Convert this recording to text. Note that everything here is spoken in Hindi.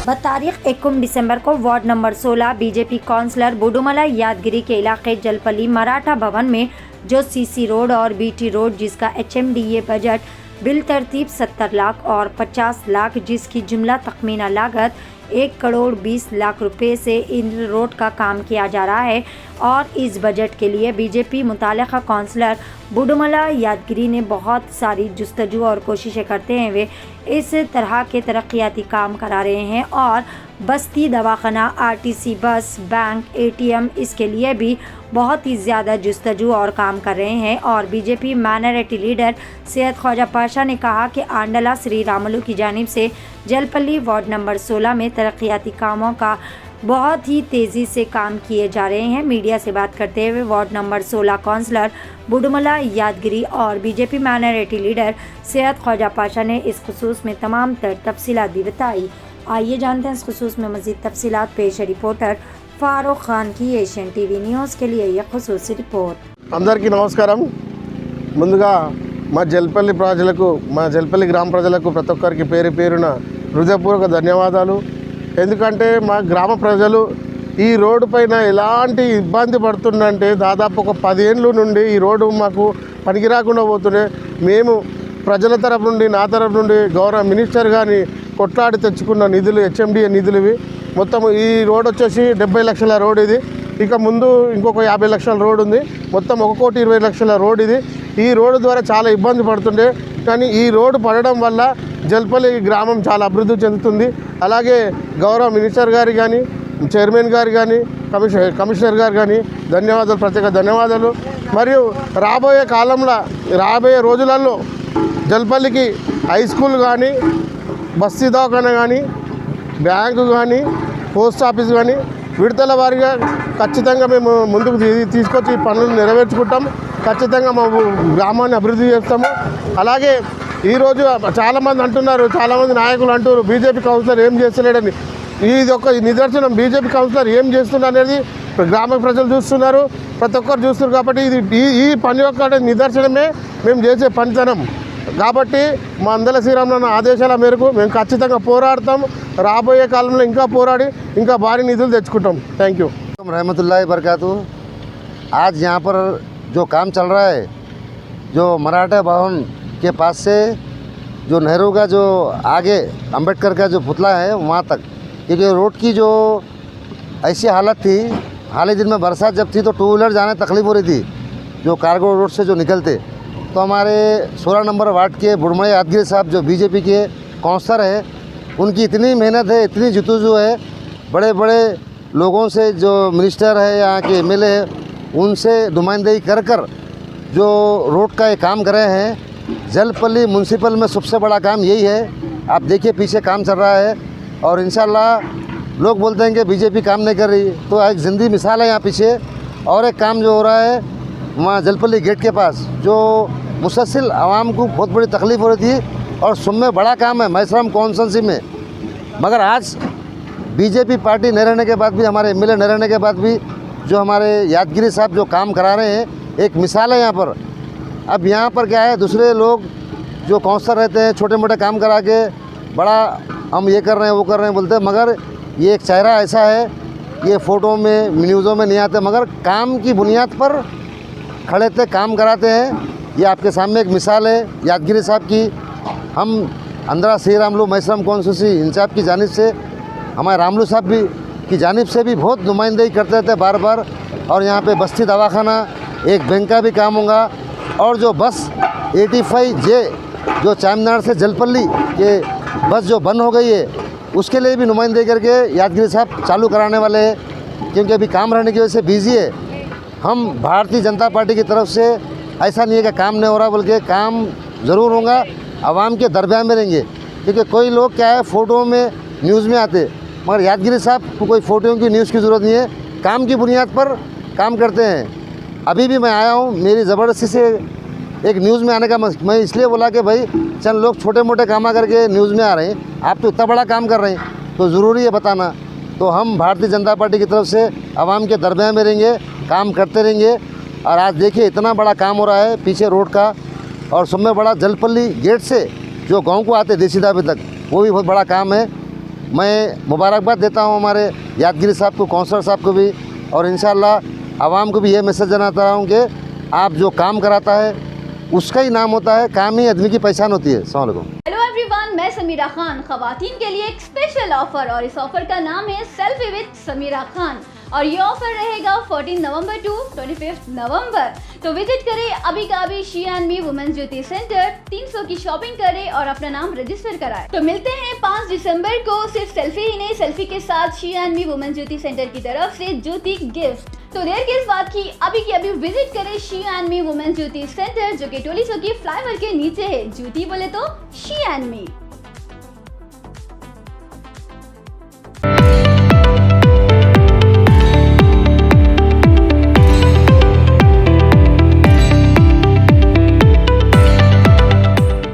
तारीख 21 दिसंबर को ward number 16 BJP counsellor Budumala यादगिरी के इलाके जलपल्ली मराठा भवन में जो सीसी रोड और बीटी रोड जिसका HMDA बजट बिल तरतीब 70 लाख और 50 लाख जिसकी जुमला तखमीना लागत 1 करोड़ 20 लाख रुपए से इन रोड का काम किया जा रहा है। और इस बजट के लिए बीजेपी मुतालिका काउंसलर बुडुमला यादगिरी ने बहुत सारी जुस्तजू और कोशिशें करते हुए इस तरह के तरक्याती काम करा रहे हैं और बस्ती दवाखाना, RTC बस, बैंक, ATM इसके लिए भी बहुत ही ज़्यादा जुस्तजू और काम कर रहे हैं। और BJP minority leader Syed Khwaja Pasha ने कहा कि आंडला श्री रामुलु की जानिब से जलपल्ली वार्ड नंबर 16 में तरक्याती कामों का बहुत ही तेज़ी से काम किए जा रहे हैं। मीडिया से बात करते हुए ward number 16 councillor Budumala Yadagiri और BJP minority leader Syed Khwaja Pasha ने इस खुसूस में तमाम तफसीलात भी बताई। आइए जानते हैं इस खुसूस में मज़ीद तफसीलात। पेश रिपोर्टर फारूक खान की एशियन टीवी न्यूज़ के लिए यह खुसूसी रिपोर्ट। అందరికీ నమస్కారం। ముందుగా మా జల్పల్లి ప్రజలకు, మా జల్పల్లి గ్రామ ప్రజలకు ప్రతి ఒక్కరికి పేరు పేరున హృదయపూర్వక ధన్యవాదాలు। ఎందుకంటే మా గ్రామ ప్రజలు ఈ రోడ్డు పైన ఎలాంటి ఇబ్బంది పడుతుందంటే దాదాపు ఒక 10 ఏళ్ళ నుండి ఈ రోడ్డు మాకు పనికి రాకుండా పోతుండే మేము ప్రజల తరపు నుండి, నా తరపు నుండి గౌరవ మినిస్టర్ గారిని కొట్లాడి తెచ్చుకున్న నిధులు HMDA నిధులు ఇవి। మొత్తం ఈ రోడ్ వచ్చేసి 70 లక్షల రోడ్ ఇది। ఇక ముందు ఇంకొక 50 లక్షల రోడ్ ఉంది। మొత్తం 1,20,00,000 రోడ్ ఇది। ఈ రోడ్డు ద్వారా చాలా ఇబ్బంది పడుతుండే, కానీ ఈ రోడ్డు పడడం వల్ల జల్పల్లి గ్రామం చాలా అభివృద్ధి చెందుతుంది। అలాగే గౌరవ మినిస్టర్ గారు కానీ, చైర్మన్ గారు కానీ, కమిషనర్ గారు కానీ ధన్యవాదాలు, ప్రత్యేక ధన్యవాదాలు। మరియు రాబోయే రోజులలో జల్పల్లికి హై స్కూల్ కానీ, బస్తీ దవాఖానా కానీ, బ్యాంకు కానీ, పోస్ట్ ఆఫీస్ కానీ విడతల వారీగా ఖచ్చితంగా మేము ముందుకు తీసుకొచ్చి పనులు నెరవేర్చుకుంటాం। ఖచ్చితంగా మా గ్రామాన్ని అభివృద్ధి చేస్తాము। అలాగే ఈరోజు చాలామంది అంటున్నారు, చాలామంది నాయకులు అంటారు బీజేపీ కౌన్సిలర్ ఏం చేస్తలేడని। ఇది ఒక నిదర్శనం, బీజేపీ కౌన్సిలర్ ఏం చేస్తున్నారు అనేది గ్రామ ప్రజలు చూస్తున్నారు, ప్రతి ఒక్కరు చూస్తున్నారు। కాబట్టి ఈ పని యొక్క నిదర్శనమే మేము చేసే పనితనం। కాబట్టి మా అందల శ్రీరాములు ఆదేశాల మేరకు మేము ఖచ్చితంగా పోరాడతాం। రాబోయే కాలంలో ఇంకా పోరాడి ఇంకా భారీ నిధులు తెచ్చుకుంటాం। Thank you. रहमतुल्लाहि बरकातहू। आज यहाँ पर जो काम चल रहा है, जो मराठा भवन के पास से जो नेहरू का जो आगे अंबेडकर का जो पुतला है वहाँ तक, क्योंकि रोड की जो ऐसी हालत थी, हाल ही दिन में बरसात जब थी तो 2 व्हीलर जाने तकलीफ़ हो रही थी जो कार्गो रोड से जो निकलते। तो हमारे 16 नंबर वार्ड के बुडुमला यादगिरी साहब जो बीजेपी के काउंसलर हैं, उनकी इतनी मेहनत है, इतनी जुतुजू है, बड़े बड़े लोगों से जो मिनिस्टर है, यहाँ के MLA है, उनसे नुमाइंदगी कर जो रोड का ये काम कर रहे हैं। जलपल्ली म्यूनसिपल में सबसे बड़ा काम यही है। आप देखिए पीछे काम चल रहा है और इंशाल्लाह लोग बोलते हैं कि बीजेपी काम नहीं कर रही, तो एक ज़िंदी मिसाल है यहाँ पीछे। और एक काम जो हो रहा है वहाँ जलपल्ली गेट के पास, जो मुसलसल आवाम को बहुत बड़ी तकलीफ़ हो रही थी और सुम में बड़ा काम है मैसराम कॉन्स्टिट्यूंसी में। मगर आज बीजेपी पार्टी नहीं रहने के बाद भी, हमारे MLA नहीं रहने के बाद भी जो हमारे यादगिरी साहब जो काम करा रहे हैं, एक मिसाल है यहाँ पर। अब यहाँ पर क्या है, दूसरे लोग जो काउंसलर रहते हैं छोटे मोटे काम करा के बड़ा हम ये कर रहे हैं वो कर रहे हैं बोलते हैं, मगर ये एक चेहरा ऐसा है, ये फ़ोटो में न्यूज़ों में नहीं आते, मगर काम की बुनियाद पर खड़े थे, काम कराते हैं। ये आपके सामने एक मिसाल है यादगिरी साहब की। हम अंदरा श्री रामुलु मैसराम कॉन्स्टिट्यूंसी इंचार्ज की जानिब से, हमारे रामुलु साहब भी की जानिब से भी बहुत नुमाइंदगी करते थे बार बार। और यहाँ पे बस्ती दवाखाना, एक बैंक का भी काम होगा। और जो बस 85J जो चामनार से जलपल्ली के बस जो बंद हो गई है, उसके लिए भी नुमाइंदगी करके यादगिरी साहब चालू कराने वाले हैं, क्योंकि अभी काम रहने की वजह से बिजी है। हम भारतीय जनता पार्टी की तरफ से ऐसा नहीं है कि काम नहीं हो रहा, बल्कि काम ज़रूर होगा, आवाम के दरमियान में रहेंगे। क्योंकि कोई लोग क्या है फ़ोटो में न्यूज़ में आते, मगर यादगिरी साहब को कोई फ़ोटो की न्यूज़ की ज़रूरत नहीं है, काम की बुनियाद पर काम करते हैं। अभी भी मैं आया हूँ, मेरी ज़बरदस्ती से एक न्यूज़ में आने का मैं इसलिए बोला कि भाई चंद लोग छोटे मोटे काम करके न्यूज़ में आ रहे हैं, आप तो इतना बड़ा काम कर रहे हैं, तो ज़रूरी है बताना। तो हम भारतीय जनता पार्टी की तरफ से आवाम के दरमियान में रहेंगे, काम करते रहेंगे। और आज देखिए इतना बड़ा काम हो रहा है पीछे रोड का, और सब में बड़ा जलपल्ली गेट से जो गांव को आते देसी ढाबे तक, वो भी बहुत बड़ा काम है। मैं मुबारकबाद देता हूँ हमारे यादगिरी साहब को, काउंसलर साहब को भी, और इंशाल्लाह आवाम को भी ये मैसेज देना हूँ कि आप जो काम कराता है उसका ही नाम होता है, काम ही आदमी की पहचान होती है। अस्सलाम वालेकुम। हेलो एवरीवन, मैं समीरा खान। खवातीन के लिए एक स्पेशल ऑफर, और इस ऑफर का नाम है सेल्फी विद समीरा खान, और ये ऑफर रहेगा 14 नवंबर टू 25 नवंबर। तो विजिट करें अभी का अभी she and me women's beauty centre, 300 की शॉपिंग करें और अपना नाम रजिस्टर कराएं। तो मिलते हैं 5 दिसंबर को। सिर्फ सेल्फी ही नहीं, सेल्फी के साथ she and me women's beauty centre की तरफ से ज्योति गिफ्ट। तो देर किस बात की, अभी विजिट करें she and me women's beauty centre, जो कि टोली चौकी फ्लाईओवर के नीचे है। ज्योति बोले तो शी एंड मी।